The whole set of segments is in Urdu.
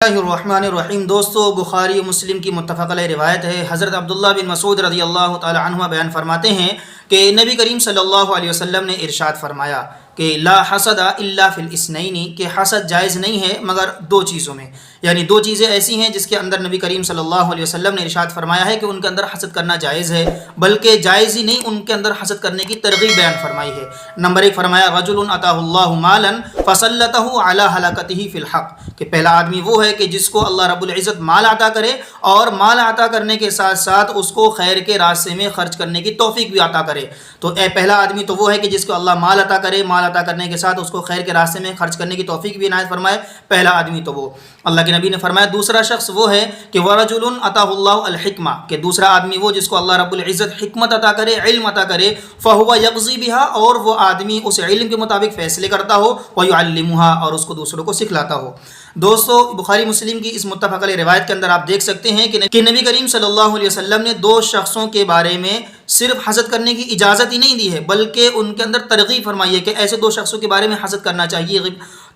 اللہ الرحمن الرحیم۔ دوستو، بخاری و مسلم کی متفق علیہ روایت ہے، حضرت عبداللہ بن مسعود رضی اللہ تعالی عنہ بیان فرماتے ہیں کہ نبی کریم صلی اللہ علیہ وسلم نے ارشاد فرمایا کہ لا حسد الا فی الاثنین، کہ حسد جائز نہیں ہے مگر دو چیزوں میں، یعنی دو چیزیں ایسی ہیں جس کے اندر نبی کریم صلی اللہ علیہ وسلم نے ارشاد فرمایا ہے کہ ان کے اندر حسد کرنا جائز ہے، بلکہ جائز ہی نہیں، ان کے اندر حسد کرنے کی ترغیب بیان فرمائی ہے۔ نمبر ایک فرمایا رجل اتاہ اللہ مالا فسلطہ علی ہلاکتہ فی الحق، کہ پہلا آدمی وہ ہے کہ جس کو اللہ رب العزت مال عطا کرے اور مال عطا کرنے کے ساتھ ساتھ اس کو خیر کے راستے میں خرچ کرنے کی توفیق بھی عطا کرے۔ تو پہلا آدمی تو وہ ہے کہ جس کو اللہ مال عطا کرے، مال عطا کرنے کے ساتھ اس کو خیر کے راستے میں خرچ کرنے کی توفیق بھی عنایت فرمائے، پہلا آدمی تو وہ اللہ کے نبی نے فرمایا۔ دوسرا شخص وہ ہے کہ ورجل اتاہ اللہ الحکمہ، کہ دوسرا آدمی وہ جس کو اللہ رب العزت حکمت عطا کرے، علم عطا کرے، فہو یقضی بہا، اور وہ آدمی اس علم کے مطابق فیصلے کرتا ہو، ویعلمھا، اور اس کو دوسروں کو سکھلاتا ہو۔ دوستو، بخاری مسلم کی اس متفق علیہ روایت کے اندر آپ دیکھ سکتے ہیں کہ نبی کریم صلی اللہ علیہ وسلم نے دو شخصوں کے بارے میں صرف حسد کرنے کی اجازت ہی نہیں دی ہے، بلکہ ان کے اندر ترغیب فرمائی ہے کہ ایسے دو شخصوں کے بارے میں حسد کرنا چاہیے۔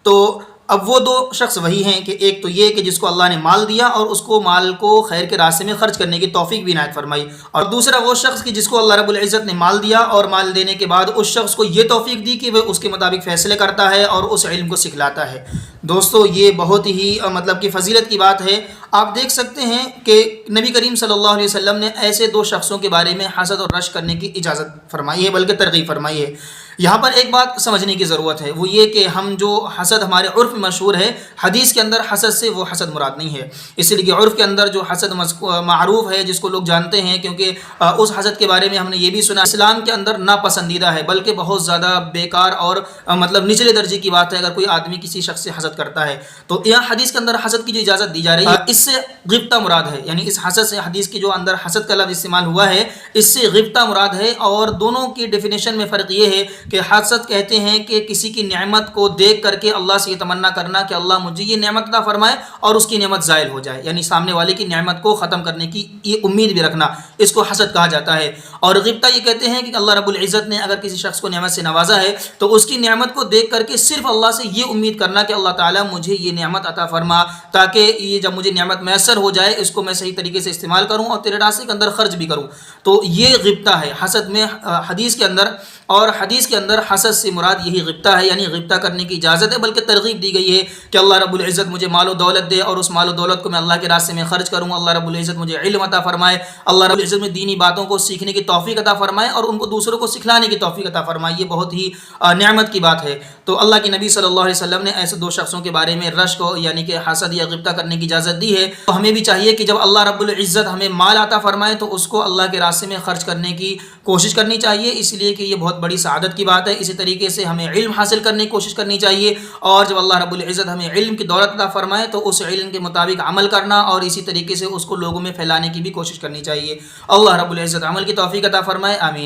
تو اب وہ دو شخص وہی ہیں کہ ایک تو یہ کہ جس کو اللہ نے مال دیا اور اس کو مال کو خیر کے راستے میں خرچ کرنے کی توفیق بھی عنایت فرمائی، اور دوسرا وہ شخص کہ جس کو اللہ رب العزت نے مال دیا اور مال دینے کے بعد اس شخص کو یہ توفیق دی کہ وہ اس کے مطابق فیصلے کرتا ہے اور اس علم کو سکھلاتا ہے۔ دوستو، یہ بہت ہی کہ فضیلت کی بات ہے۔ آپ دیکھ سکتے ہیں کہ نبی کریم صلی اللہ علیہ وسلم نے ایسے دو شخصوں کے بارے میں حسد اور رش کرنے کی اجازت فرمائی ہے، بلکہ ترغیب فرمائی ہے۔ یہاں پر ایک بات سمجھنے کی ضرورت ہے، وہ یہ کہ ہم جو حسد ہمارے عرف میں مشہور ہے، حدیث کے اندر حسد سے وہ حسد مراد نہیں ہے، اس لیے کہ عرف کے اندر جو حسد معروف ہے، جس کو لوگ جانتے ہیں، کیونکہ اس حسد کے بارے میں ہم نے یہ بھی سنا اسلام کے اندر ناپسندیدہ ہے، بلکہ بہت زیادہ بیکار اور نچلے درجے کی بات ہے اگر کوئی آدمی کسی شخص سے حسد کرتا ہے۔ تو یہاں حدیث کے اندر حسد کی جو اجازت دی جا رہی ہے، اس سے غبطہ مراد ہے، یعنی اس حسد سے حدیث کے جو اندر حسد کا لفظ استعمال ہوا ہے اس سے غبطہ مراد ہے، اور دونوں کی ڈیفینیشن میں فرق یہ ہے کہ حسد کہتے ہیں کہ کسی کی نعمت کو دیکھ کر کے اللہ سے یہ تمنا کرنا کہ اللہ مجھے یہ نعمت عطا فرمائے اور اس کی نعمت زائل ہو جائے، یعنی سامنے والے کی نعمت کو ختم کرنے کی یہ امید بھی رکھنا، اس کو حسد کہا جاتا ہے۔ اور غبطہ یہ کہتے ہیں کہ اللہ رب العزت نے اگر کسی شخص کو نعمت سے نوازا ہے تو اس کی نعمت کو دیکھ کر کے صرف اللہ سے یہ امید کرنا کہ اللہ تعالیٰ مجھے یہ نعمت عطا فرما، تاکہ یہ جب مجھے نعمت میسر ہو جائے اس کو میں صحیح طریقے سے استعمال کروں اور تیرے راستے کے اندر خرچ بھی کروں۔ تو یہ غبطہ ہے حسد میں حدیث کے اندر، اور حدیث کے اندر حسد سے مراد یہی غبطہ ہے، یعنی غبطہ کرنے کی اجازت ہے، بلکہ ترغیب دی گئی ہے کہ اللہ رب العزت مجھے مال و دولت دے اور اس مال و دولت کو میں اللہ کے راستے میں خرچ کروں، اللہ رب العزت مجھے علم عطا فرمائے، اللہ رب العزت میں دینی باتوں کو سیکھنے کی توفیق عطا فرمائے اور ان کو دوسروں کو سکھلانے کی توفیق عطا فرمائے۔ یہ بہت ہی نعمت کی بات ہے۔ تو اللہ کے نبی صلی اللہ علیہ وسلم نے ایسے دو شخصوں کے بارے میں رش کو یعنی کہ حسد یا غبطہ کرنے کی اجازت دی ہے۔ تو ہمیں بھی چاہیے کہ جب اللہ رب العزت ہمیں مال عطا فرمائے تو اس کو اللہ کے راستے میں خرچ کرنے کی کوشش کرنی چاہیے، اس لیے کہ یہ بہت بڑی سعادت کی بات ہے۔ اسی طریقے سے ہمیں علم حاصل کرنے کی کوشش کرنی چاہیے، اور جب اللہ رب العزت ہمیں علم کی دولت عطا فرمائے تو اس علم کے مطابق عمل کرنا اور اسی طریقے سے اس کو لوگوں میں پھیلانے کی بھی کوشش کرنی چاہیے۔ اللہ رب العزت عمل کی توفیق عطا فرمائے، آمین۔